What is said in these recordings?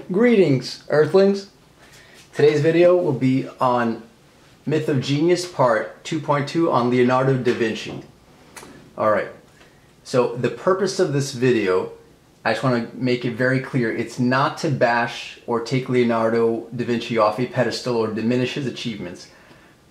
Greetings, Earthlings! Today's video will be on Myth of Genius Part 2.2 on Leonardo da Vinci. Alright, so the purpose of this video, I just want to make it very clear, it's not to bash or take Leonardo da Vinci off a pedestal or diminish his achievements.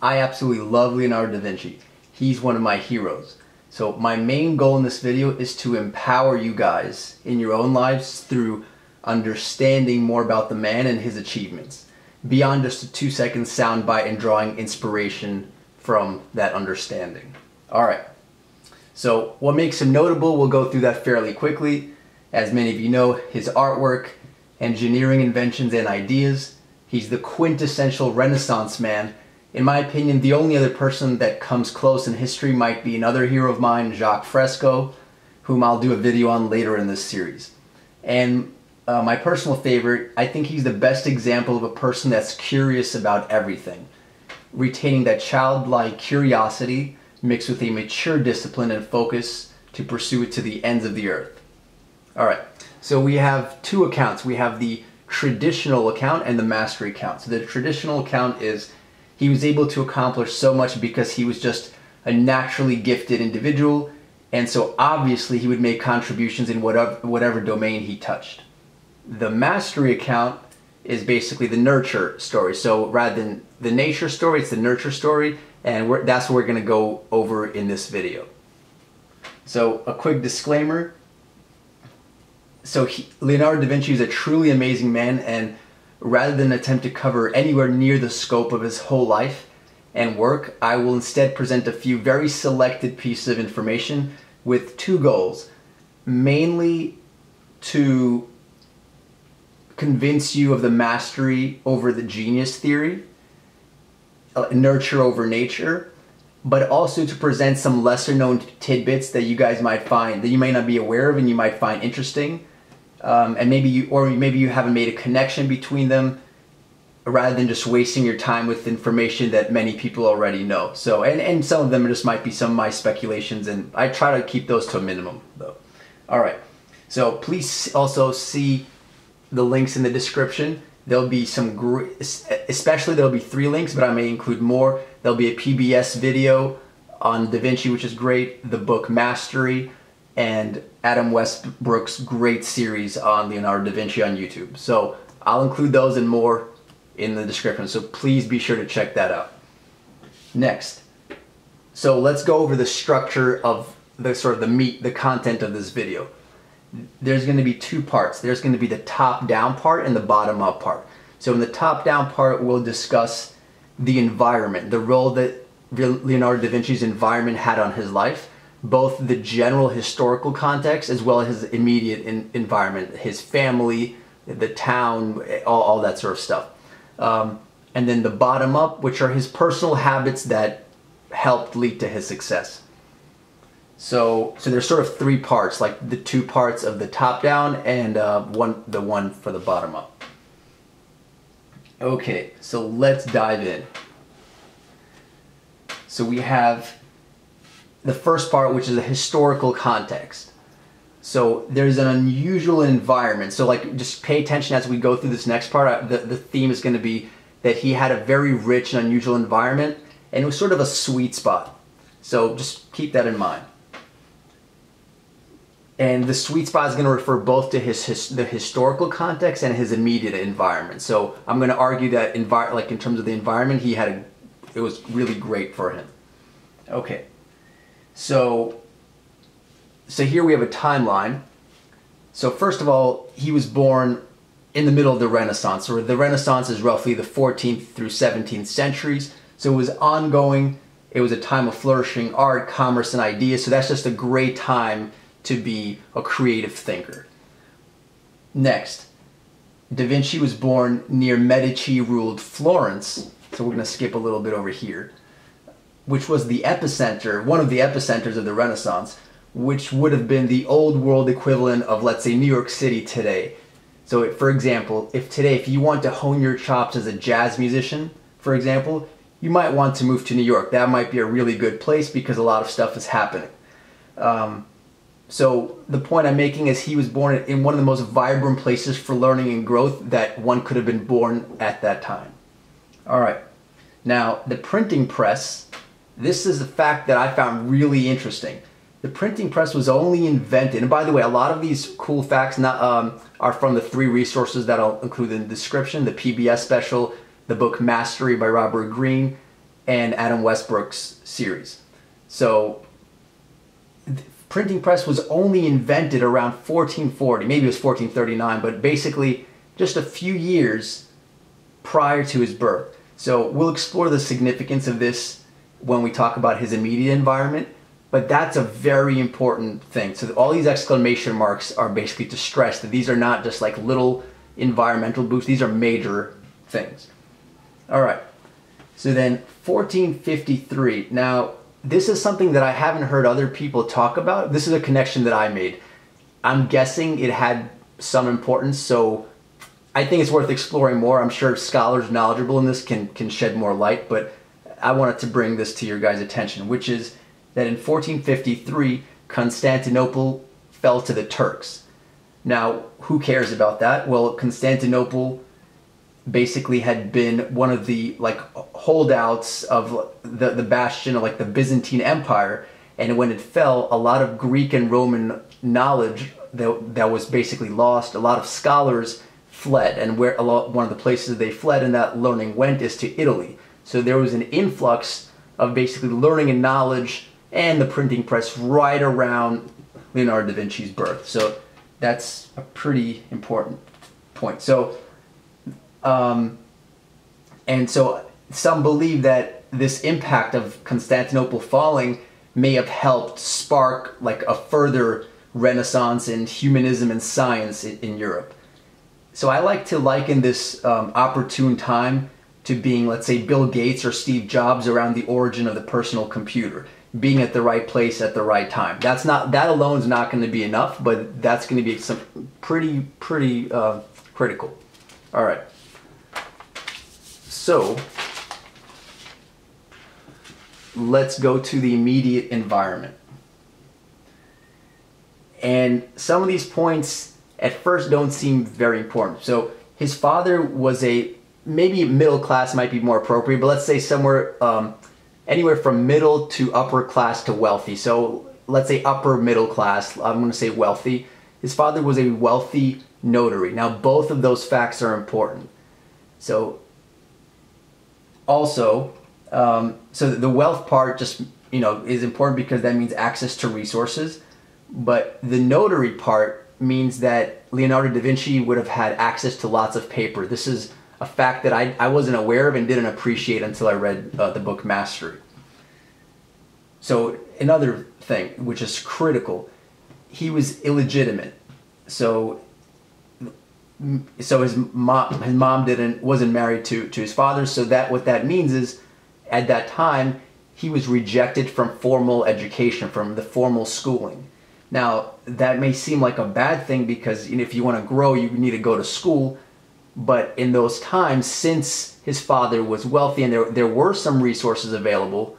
I absolutely love Leonardo da Vinci. He's one of my heroes. So my main goal in this video is to empower you guys in your own lives through understanding more about the man and his achievements, beyond just a 2-second soundbite and drawing inspiration from that understanding. Alright, so what makes him notable, we'll go through that fairly quickly. As many of you know, his artwork, engineering inventions and ideas. He's the quintessential Renaissance man. In my opinion, the only other person that comes close in history might be another hero of mine, Jacques Fresco, whom I'll do a video on later in this series. And my personal favorite, I think he's the best example of a person that's curious about everything, retaining that childlike curiosity mixed with a mature discipline and focus to pursue it to the ends of the earth. Alright, so we have two accounts. We have the traditional account and the mastery account. So the traditional account is he was able to accomplish so much because he was just a naturally gifted individual, and so obviously he would make contributions in whatever domain he touched. The mastery account is basically the nurture story. So rather than the nature story, it's the nurture story, and that's what we're going to go over in this video. So a quick disclaimer. So Leonardo da Vinci is a truly amazing man, and rather than attempt to cover anywhere near the scope of his whole life and work, I will instead present a few very selected pieces of information with two goals. Mainly to convince you of the mastery over the genius theory, nurture over nature, but also to present some lesser known tidbits that you guys might find, that you may not be aware of and you might find interesting. And maybe you haven't made a connection between them, rather than just wasting your time with information that many people already know. So, and some of them just might be some of my speculations, and I try to keep those to a minimum though. Alright, so please also see the links in the description. There'll be some, especially there'll be 3 links, but I may include more. There'll be a PBS video on Da Vinci, which is great, the book Mastery, and Adam Westbrook's great series on Leonardo da Vinci on YouTube. So I'll include those and more in the description, so please be sure to check that out. Next, so let's go over the structure of the sort of the meat, the content of this video. There's going to be 2 parts. There's going to be the top-down part and the bottom-up part. So in the top-down part, we'll discuss the environment, the role that Leonardo da Vinci's environment had on his life, both the general historical context as well as his immediate environment, his family, the town, all that sort of stuff. And then the bottom-up, which are his personal habits that helped lead to his success. So there's sort of 3 parts, like the 2 parts of the top down and the one for the bottom up. Okay, so let's dive in. So we have the first part, which is the historical context. So there's an unusual environment. So like, just pay attention as we go through this next part. The theme is going to be that he had a very rich and unusual environment, and it was sort of a sweet spot. So just keep that in mind. And the sweet spot is going to refer both to the historical context and his immediate environment. So I'm going to argue that like in terms of the environment, it was really great for him. Okay, so here we have a timeline. So first of all, he was born in the middle of the Renaissance, or the Renaissance is roughly the 14th through 17th centuries. So it was ongoing. It was a time of flourishing art, commerce, and ideas. So that's just a great time to be a creative thinker. Next, Da Vinci was born near Medici-ruled Florence, so we're going to skip a little bit over here, which was the epicenter, one of the epicenters of the Renaissance, which would have been the old world equivalent of, let's say, New York City today. So for example, if you want to hone your chops as a jazz musician, for example, you might want to move to New York. That might be a really good place because a lot of stuff is happening. So the point I'm making is he was born in one of the most vibrant places for learning and growth that one could have been born at that time. All right. Now, the printing press, this is a fact that I found really interesting. The printing press was only invented, and by the way, a lot of these cool facts are from the 3 resources that I'll include in the description: the PBS special, the book Mastery by Robert Greene, and Adam Westbrook's series. So, the printing press was only invented around 1440, maybe it was 1439, but basically just a few years prior to his birth. So we'll explore the significance of this when we talk about his immediate environment, but that's a very important thing. So all these exclamation marks are basically to stress that these are not just like little environmental boosts, these are major things. All right, so then 1453. Now, this is something that I haven't heard other people talk about. This is a connection that I made. I'm guessing it had some importance, so I think it's worth exploring more. I'm sure scholars knowledgeable in this can shed more light, but I wanted to bring this to your guys' attention, which is that in 1453, Constantinople fell to the Turks. Now, who cares about that? Well, Constantinople basically had been one of the like holdouts of the bastion of like the Byzantine Empire, and when it fell, a lot of Greek and Roman knowledge that was basically lost. A lot of scholars fled, and one of the places they fled and that learning went is to Italy. So there was an influx of basically learning and knowledge and the printing press right around Leonardo da Vinci's birth. So that's a pretty important point. So and so some believe that this impact of Constantinople falling may have helped spark like a further renaissance in humanism and science in Europe. So I like to liken this opportune time to being, let's say, Bill Gates or Steve Jobs around the origin of the personal computer, being at the right place at the right time. That alone is not going to be enough, but that's going to be some pretty critical. All right. So let's go to the immediate environment. And some of these points at first don't seem very important. So his father was maybe middle class might be more appropriate, but let's say somewhere, anywhere from middle to upper class to wealthy. So let's say upper middle class, I'm going to say wealthy. His father was a wealthy notary. Now both of those facts are important. So also, so the wealth part just, is important because that means access to resources. But the notary part means that Leonardo da Vinci would have had access to lots of paper. This is a fact that I wasn't aware of and didn't appreciate until I read the book Mastery. So another thing, which is critical, he was illegitimate. So his mom wasn't married to his father. So what that means is, at that time, he was rejected from formal education, from the formal schooling. Now, that may seem like a bad thing because if you want to grow, you need to go to school. But in those times, since his father was wealthy and there were some resources available,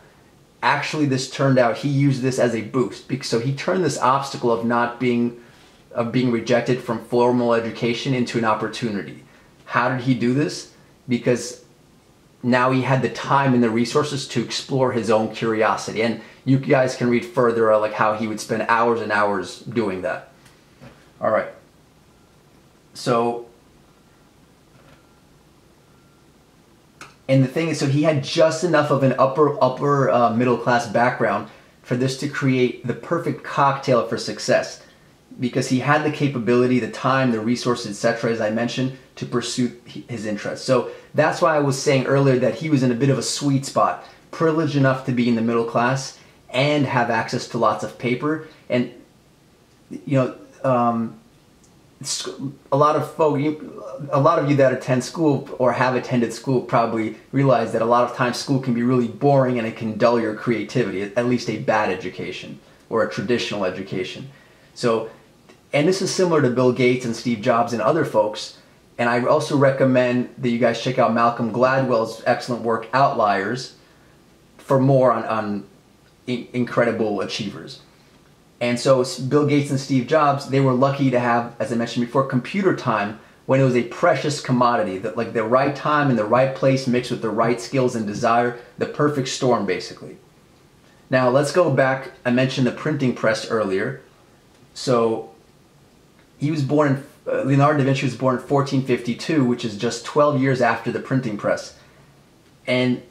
actually this turned out, he used this as a boost. So he turned this obstacle of being rejected from formal education into an opportunity. How did he do this? Because now he had the time and the resources to explore his own curiosity. And you guys can read further like how he would spend hours and hours doing that. All right. So, and the thing is, so he had just enough of an upper middle class background for this to create the perfect cocktail for success, because he had the capability, the time, the resources, etc., as I mentioned, to pursue his interests. So that's why I was saying earlier that he was in a bit of a sweet spot, privileged enough to be in the middle class and have access to lots of paper. And a lot of you that attend school or have attended school probably realize that a lot of times school can be really boring and it can dull your creativity, at least a bad education or a traditional education. So, and this is similar to Bill Gates and Steve Jobs and other folks. And I also recommend that you guys check out Malcolm Gladwell's excellent work, Outliers, for more on incredible achievers. And so Bill Gates and Steve Jobs, they were lucky to have, as I mentioned before, computer time when it was a precious commodity, that like the right time in the right place mixed with the right skills and desire, the perfect storm basically. Now let's go back. I mentioned the printing press earlier. So he was born, Leonardo da Vinci was born in 1452, which is just 12 years after the printing press. And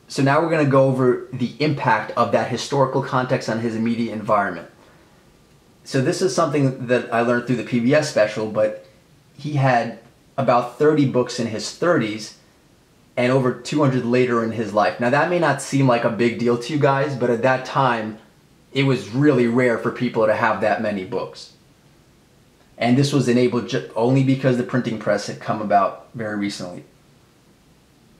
so now we're going to go over the impact of that historical context on his immediate environment. So this is something that I learned through the PBS special, but he had about 30 books in his 30s and over 200 later in his life. Now that may not seem like a big deal to you guys, but at that time, it was really rare for people to have that many books. And this was enabled only because the printing press had come about very recently.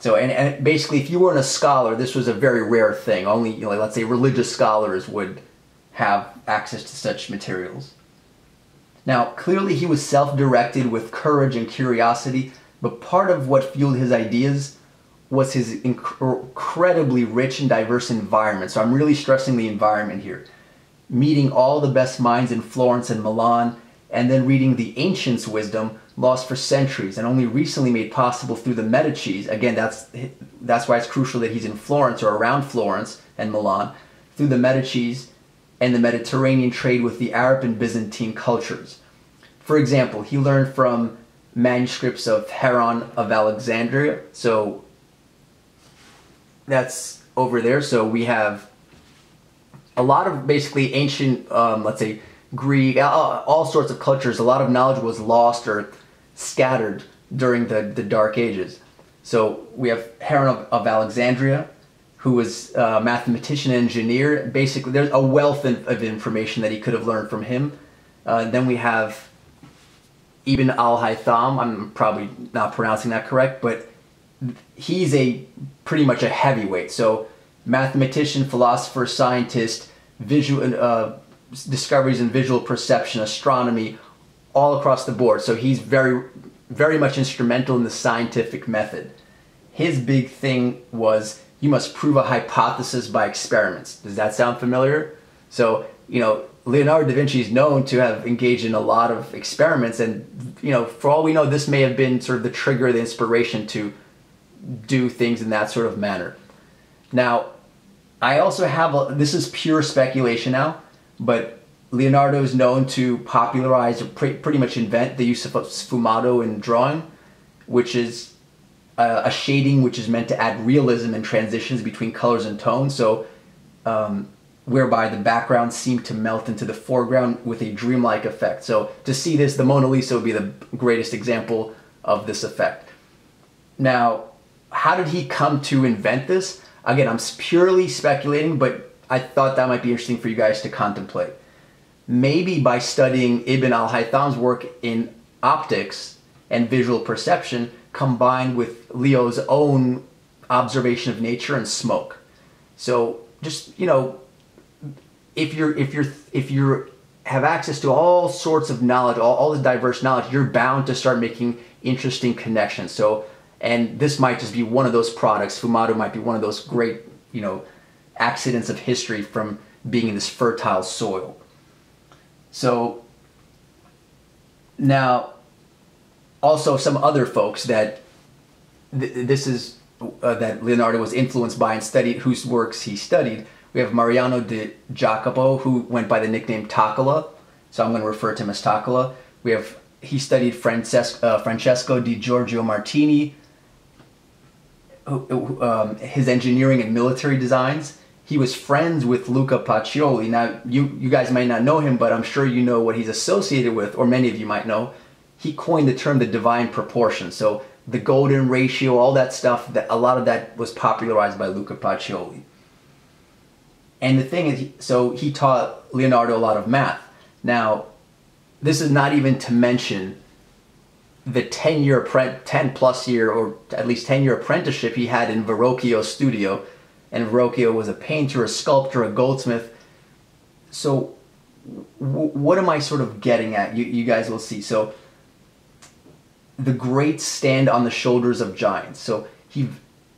So, and basically, if you weren't a scholar, this was a very rare thing. Only, you know, like, let's say religious scholars would have access to such materials. Now, clearly he was self-directed with courage and curiosity, but part of what fueled his ideas was his incredibly rich and diverse environment. So I'm really stressing the environment here. Meeting all the best minds in Florence and Milan, and then reading the ancients' wisdom lost for centuries and only recently made possible through the Medicis. Again, that's why it's crucial that he's in Florence or around Florence and Milan, through the Medicis and the Mediterranean trade with the Arab and Byzantine cultures. For example, he learned from manuscripts of Heron of Alexandria. So that's over there. So we have a lot of basically ancient, let's say, Greek, all sorts of cultures. A lot of knowledge was lost or scattered during the Dark Ages. So we have Heron of Alexandria, who was a mathematician and engineer. Basically, there's a wealth of information that he could have learned from him. Then we have Ibn al-Haytham. I'm probably not pronouncing that correct, but he's pretty much a heavyweight. So mathematician, philosopher, scientist, discoveries in visual perception, astronomy, all across the board. So he's very, very much instrumental in the scientific method. His big thing was, you must prove a hypothesis by experiments. Does that sound familiar? So, you know, Leonardo da Vinci is known to have engaged in a lot of experiments, and, you know, for all we know, this may have been sort of the trigger, the inspiration to do things in that sort of manner. Now, I also have, this is pure speculation now, but Leonardo is known to popularize or pretty much invent the use of sfumato in drawing, which is a shading which is meant to add realism and transitions between colors and tones. So whereby the background seemed to melt into the foreground with a dreamlike effect. So to see this, the Mona Lisa would be the greatest example of this effect. Now, how did he come to invent this? Again, I'm purely speculating, but I thought that might be interesting for you guys to contemplate. Maybe by studying Ibn al-Haytham's work in optics and visual perception, combined with Leo's own observation of nature and smoke. So just, you know, if you have access to all sorts of knowledge, all this diverse knowledge, you're bound to start making interesting connections. So, and this might just be one of those products. Sfumato might be one of those great, you know, accidents of history from being in this fertile soil. So now, also some other folks that that Leonardo was influenced by and studied, whose works he studied. We have Mariano di Jacopo, who went by the nickname Taccola, so I'm going to refer to him as Taccola. He studied Francesco Giorgio di Martini, his engineering and military designs. He was friends with Luca Pacioli. Now, you guys might not know him, but I'm sure you know what he's associated with, or many of you might know. He coined the term the divine proportion. So the golden ratio, all that stuff, a lot of that was popularized by Luca Pacioli. And the thing is, so he taught Leonardo a lot of math. Now, this is not even to mention the 10 plus year, or at least 10-year apprenticeship he had in Verrocchio's studio. And Verrocchio was a painter, a sculptor, a goldsmith. So what am I sort of getting at? You guys will see. So the greats stand on the shoulders of giants. So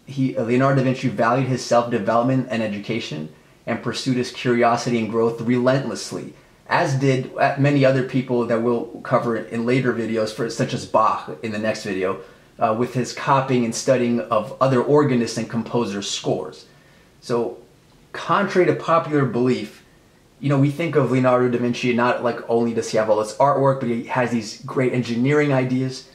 Leonardo da Vinci valued his self-development and education. and pursued his curiosity and growth relentlessly, as did many other people that we'll cover in later videos, such as Bach in the next video, with his copying and studying of other organists and composers' scores. So, contrary to popular belief, you know, we think of Leonardo da Vinci not like only does he have all this artwork, but he has these great engineering ideas.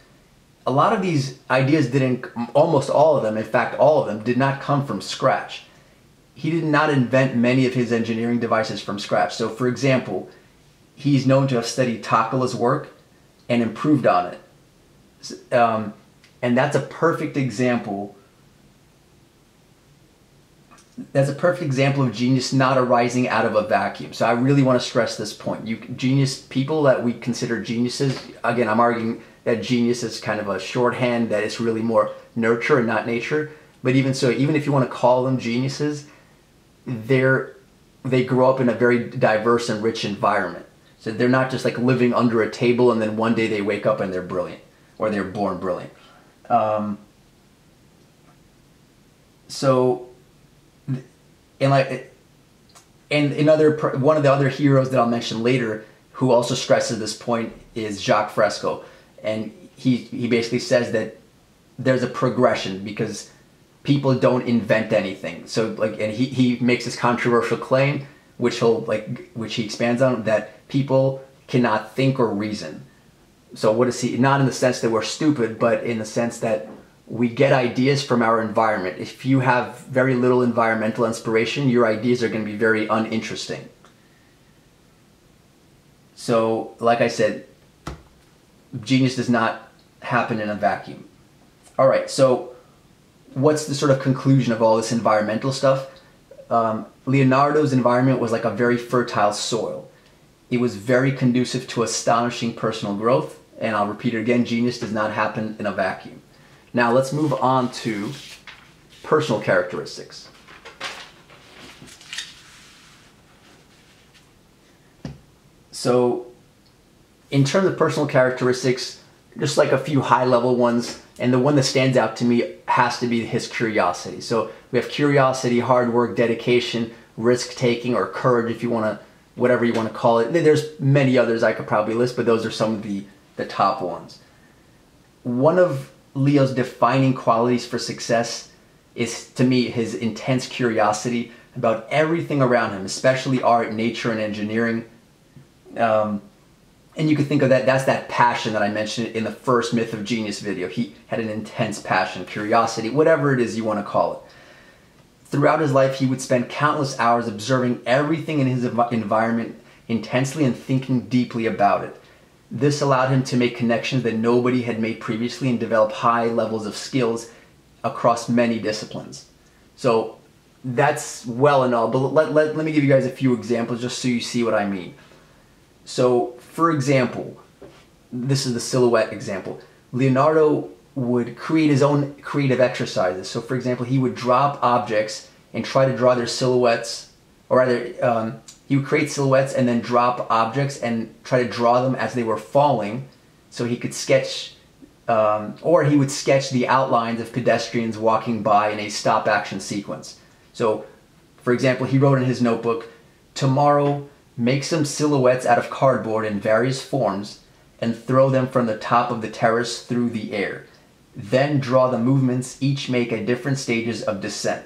A lot of these ideas didn't, almost all of them, in fact all of them, did not come from scratch. He did not invent many of his engineering devices from scratch. So for example, he's known to have studied Taccola's work and improved on it. And that's a perfect example. That's a perfect example of genius not arising out of a vacuum. So I really want to stress this point. People that we consider geniuses, again, I'm arguing that genius is kind of a shorthand, that it's really more nurture and not nature. But even so, even if you want to call them geniuses, they grow up in a very diverse and rich environment. So they're not just like living under a table and then one day they wake up and they're brilliant, or they're born brilliant. One of the other heroes that I'll mention later, who also stresses this point, is Jacques Fresco, and he basically says that there's a progression because people don't invent anything. So and he makes this controversial claim, which he expands on, that people cannot think or reason. So what is he? Not in the sense that we're stupid, but in the sense that we get ideas from our environment. If you have very little environmental inspiration, your ideas are going to be very uninteresting. So, like I said, genius does not happen in a vacuum. All right, so what's the sort of conclusion of all this environmental stuff? Leonardo's environment was like a very fertile soil. It was very conducive to astonishing personal growth, and I'll repeat it again, genius does not happen in a vacuum. Now let's move on to personal characteristics. So in terms of personal characteristics, just like a few high-level ones, and the one that stands out to me has to be his curiosity. So we have curiosity, hard work, dedication, risk-taking, or courage, if you want to, whatever you want to call it. There's many others I could probably list, but those are some of the top ones. One of Leo's defining qualities for success is, to me, his intense curiosity about everything around him, especially art, nature, and engineering. And you could think of that's that passion that I mentioned in the first Myth of Genius video. He had an intense passion, curiosity, whatever it is you want to call it. Throughout his life, he would spend countless hours observing everything in his environment intensely and thinking deeply about it. This allowed him to make connections that nobody had made previously and develop high levels of skills across many disciplines. So that's well and all, but let me give you guys a few examples just so you see what I mean. So, for example, this is the silhouette example. Leonardo would create his own creative exercises. So, for example, he would drop objects and try to draw their silhouettes, or rather, he would create silhouettes and then drop objects and try to draw them as they were falling, so he could sketch, or he would sketch the outlines of pedestrians walking by in a stop-action sequence. So, for example, he wrote in his notebook, "Tomorrow, make some silhouettes out of cardboard in various forms and throw them from the top of the terrace through the air. Then draw the movements each make at different stages of descent."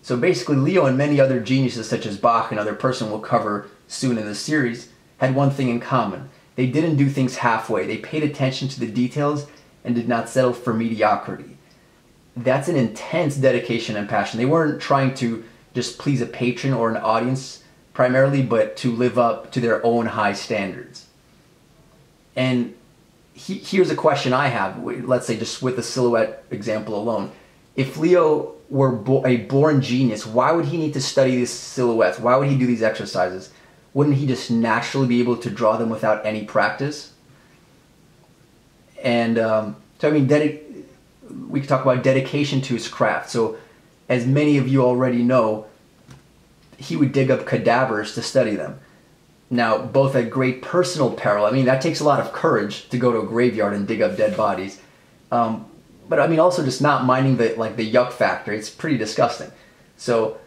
So basically, Leo and many other geniuses such as Bach, another person we'll cover soon in this series, had one thing in common. They didn't do things halfway. They paid attention to the details and did not settle for mediocrity. That's an intense dedication and passion. They weren't trying to just please a patron or an audience primarily, but to live up to their own high standards. And here's a question I have, let's say just with the silhouette example alone. If Leo were a born genius, why would he need to study these silhouettes? Why would he do these exercises? Wouldn't he just naturally be able to draw them without any practice? And so I mean, we could talk about dedication to his craft. So as many of you already know, he would dig up cadavers to study them. Now, both at great personal peril. I mean, that takes a lot of courage to go to a graveyard and dig up dead bodies. But I mean, also just not minding the yuck factor. It's pretty disgusting. So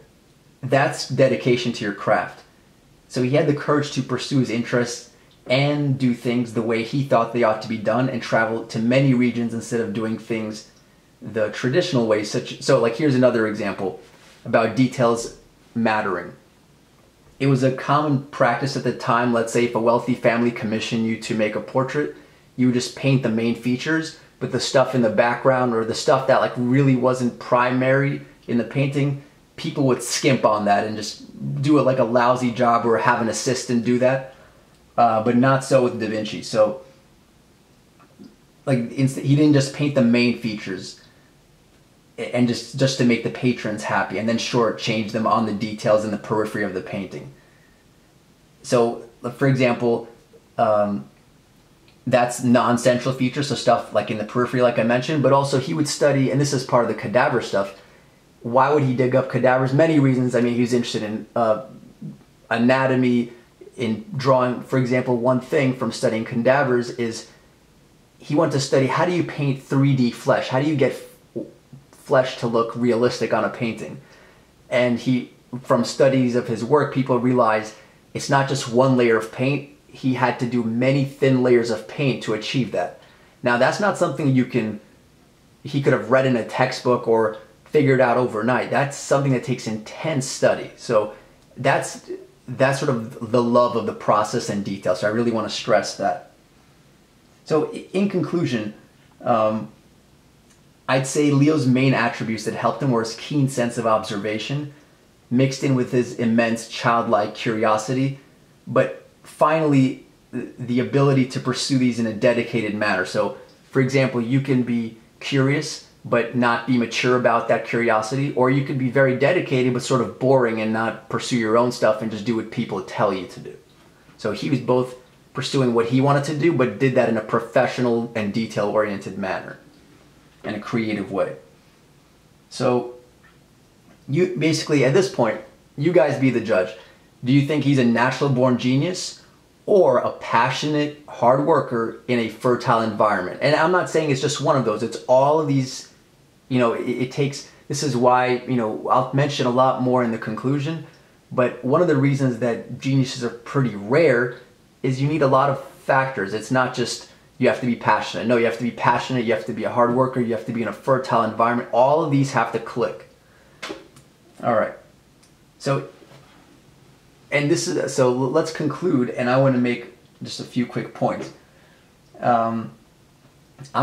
that's dedication to your craft. So he had the courage to pursue his interests and do things the way he thought they ought to be done, and travel to many regions instead of doing things the traditional way. So like here's another example about details mattering. It was a common practice at the time, let's say if a wealthy family commissioned you to make a portrait, you would just paint the main features, but the stuff in the background or the stuff that like really wasn't primary in the painting, people would skimp on that and just do it like a lousy job or have an assistant do that. But not so with Da Vinci. So like he didn't just paint the main features and just to make the patrons happy and then shortchange them on the details in the periphery of the painting. So for example, that's non-central features, so stuff like in the periphery like I mentioned, but also he would study, and this is part of the cadaver stuff. Why would he dig up cadavers? Many reasons. I mean, he was interested in anatomy, in drawing. For example, one thing from studying cadavers is he wanted to study how do you paint 3D flesh? How do you get flesh to look realistic on a painting? And from studies of his work, people realized it's not just one layer of paint. He had to do many thin layers of paint to achieve that. Now, that's not something he could have read in a textbook or figured out overnight. That's something that takes intense study. So that's sort of the love of the process and detail. So I really want to stress that. So in conclusion, I'd say Leo's main attributes that helped him were his keen sense of observation, mixed in with his immense childlike curiosity, but finally the ability to pursue these in a dedicated manner. So for example, you can be curious but not be mature about that curiosity, or you could be very dedicated but sort of boring and not pursue your own stuff and just do what people tell you to do. So he was both pursuing what he wanted to do, but did that in a professional and detail-oriented manner, in a creative way. So you basically, at this point, you guys be the judge. Do you think he's a natural-born genius or a passionate hard worker in a fertile environment? And I'm not saying it's just one of those. It's all of these, it takes, this is why, I'll mention a lot more in the conclusion, but one of the reasons that geniuses are pretty rare is you need a lot of factors. It's not just you have to be passionate. No, you have to be passionate, you have to be a hard worker, you have to be in a fertile environment. All of these have to click. All right. So let's conclude, and I want to make just a few quick points. I'm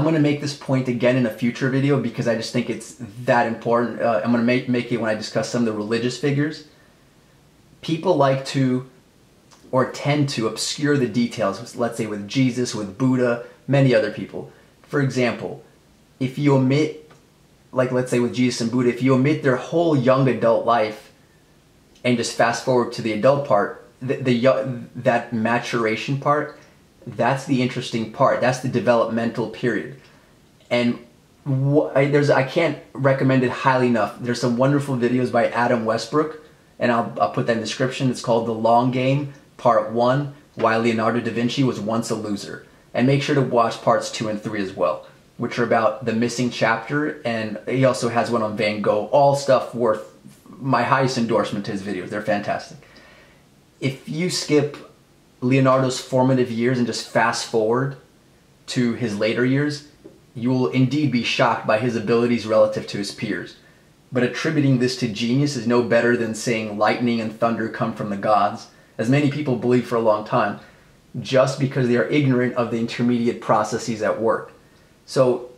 going to make this point again in a future video because I just think it's that important. I'm going to make it when I discuss some of the religious figures. People like to, or tend to, obscure the details, let's say with Jesus, with Buddha, many other people. For example, if you omit, like let's say with Jesus and Buddha, if you omit their whole young adult life and just fast forward to the adult part, that maturation part, that's the interesting part. That's the developmental period. And I can't recommend it highly enough. There's some wonderful videos by Adam Westbrook, and I'll put that in the description. It's called The Long Game, Part 1, Why Leonardo da Vinci Was Once a Loser. And make sure to watch Parts 2 and 3 as well, which are about the missing chapter, and he also has one on Van Gogh. All stuff worth my highest endorsement to his videos. They're fantastic. If you skip Leonardo's formative years and just fast forward to his later years, you will indeed be shocked by his abilities relative to his peers. But attributing this to genius is no better than saying lightning and thunder come from the gods, as many people believe for a long time, just because they are ignorant of the intermediate processes at work. So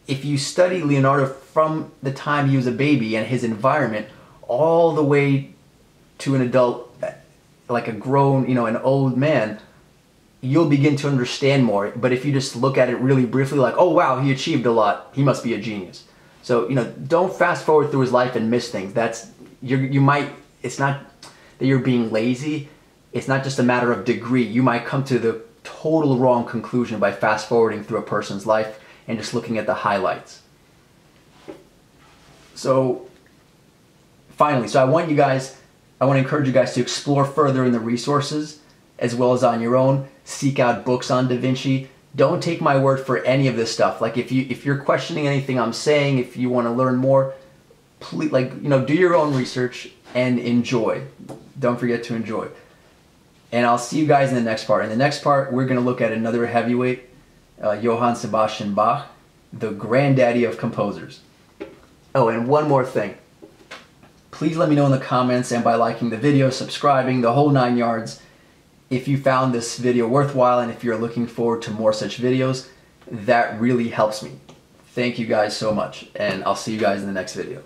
if you study Leonardo from the time he was a baby and his environment all the way to an adult, like a grown, an old man, you'll begin to understand more. But if you just look at it really briefly, like, oh wow, he achieved a lot, he must be a genius. So, don't fast forward through his life and miss things. It's not that you're being lazy. It's not just a matter of degree. You might come to the total wrong conclusion by fast forwarding through a person's life and just looking at the highlights. So, finally, I want to encourage you guys to explore further in the resources as well as on your own. Seek out books on Da Vinci. Don't take my word for any of this stuff. Like if you're questioning anything I'm saying, if you want to learn more, please, do your own research. and enjoy. Don't forget to enjoy. And I'll see you guys in the next part. In the next part, we're going to look at another heavyweight, Johann Sebastian Bach, the granddaddy of composers. Oh, and one more thing. Please let me know in the comments and by liking the video, subscribing, the whole 9 yards, if you found this video worthwhile and if you're looking forward to more such videos. That really helps me. Thank you guys so much, and I'll see you guys in the next video.